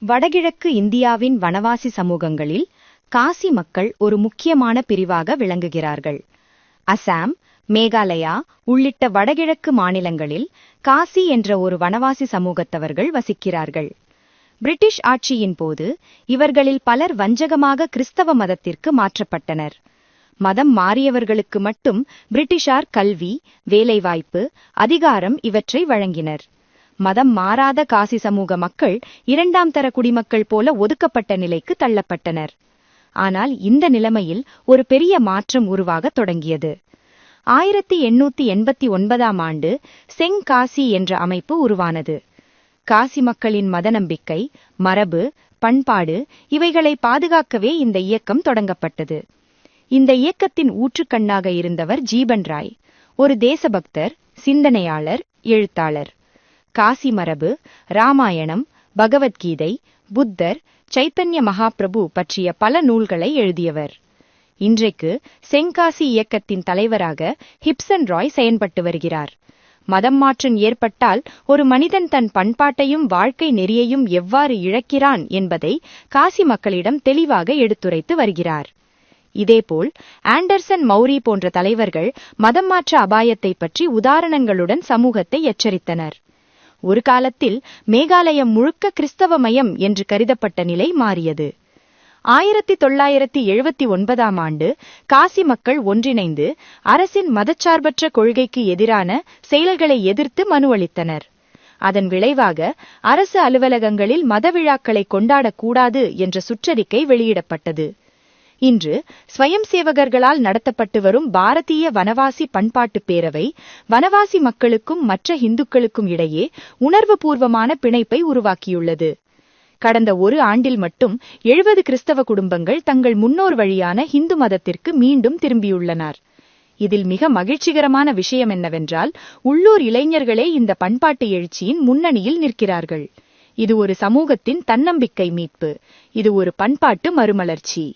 வடகிழக்கு இந்தியாவின் வனவாசி சமூகங்களில் காசி மக்கள் ஒரு முக்கியமான பிரிவாக விளங்குகிறார்கள். அசாம், மேகாலயா உள்ளிட்ட வடகிழக்கு மாநிலங்களில் காசி என்ற ஒரு வனவாசி சமூகத்தவர்கள் வசிக்கிறார்கள். பிரிட்டிஷ் ஆட்சியின் போது இவர்களில் பலர் வஞ்சகமாக கிறிஸ்தவ மதத்திற்கு மாற்றப்பட்டனர். மதம் மாறியவர்களுக்கு மட்டும் பிரிட்டிஷார் கல்வி, வேலைவாய்ப்பு, அதிகாரம் இவற்றை வழங்கினர். மதம் மாறாத காசி சமூக மக்கள் இரண்டாம் தர குடிமக்கள் போல ஒதுக்கப்பட்ட நிலைக்கு தள்ளப்பட்டனர். ஆனால் இந்த நிலைமையில் ஒரு பெரிய மாற்றம் உருவாகத் தொடங்கியது. 1889ஆம் ஆண்டு செங் காசி என்ற அமைப்பு உருவானது. காசி மக்களின் மத நம்பிக்கை, மரபு, பண்பாடு இவைகளை பாதுகாக்கவே இந்த இயக்கம் தொடங்கப்பட்டது. இந்த இயக்கத்தின் ஊற்றுக்கண்ணாக இருந்தவர் ஜீபன் ராய், ஒரு தேசபக்தர், சிந்தனையாளர், எழுத்தாளர். காசி மரபு, ராமாயணம், பகவத்கீதை, புத்தர், சைத்தன்ய மகாபிரபு பற்றிய பல நூல்களை எழுதியவர். இன்றைக்கு செங்காசி இயக்கத்தின் தலைவராக ஹிப்சன் ராய் செயல்பட்டு வருகிறார். மதம் மாற்றம் ஏற்பட்டால் ஒரு மனிதன் தன் பண்பாட்டையும் வாழ்க்கை நெறியையும் எவ்வாறு இழக்கிறான் என்பதை காசி மக்களிடம் தெளிவாக எடுத்துரைத்து வருகிறார். இதேபோல் ஆண்டர்சன் மௌரி போன்ற தலைவர்கள் மதம் மாற்ற அபாயத்தை பற்றி உதாரணங்களுடன் சமூகத்தை எச்சரித்தனர். ஒரு காலத்தில் மேகாலயம் முழுக்க கிறிஸ்தவமயம் என்று கருதப்பட்ட நிலை மாறியது. 1979ஆம் ஆண்டு காசி மக்கள் ஒன்றிணைந்து அரசின் மதச்சார்பற்ற கொள்கைக்கு எதிரான செயல்களை எதிர்த்து மனு அளித்தனர். அதன் விளைவாக அரசு அலுவலகங்களில் மத விழாக்களை கொண்டாடக்கூடாது என்ற சுற்றறிக்கை வெளியிடப்பட்டது. இன்று ஸ்வயம் சேவகர்களால் நடத்தப்பட்டு வரும் பாரதிய வனவாசி பண்பாட்டு பேரவை வனவாசி மக்களுக்கும் மற்ற இந்துக்களுக்கும் இடையே உணர்வுபூர்வமான பிணைப்பை உருவாக்கியுள்ளது. கடந்த ஒரு ஆண்டில் மட்டும் 70 கிறிஸ்தவ குடும்பங்கள் தங்கள் முன்னோர் வழியான இந்து மதத்திற்கு மீண்டும் திரும்பியுள்ளனர். இதில் மிக மகிழ்ச்சிகரமான விஷயம் என்னவென்றால், உள்ளூர் இளைஞர்களே இந்த பண்பாட்டு எழுச்சியின் முன்னணியில் நிற்கிறார்கள். இது ஒரு சமூகத்தின் தன்னம்பிக்கை மீட்பு. இது ஒரு பண்பாட்டு மறுமலர்ச்சி.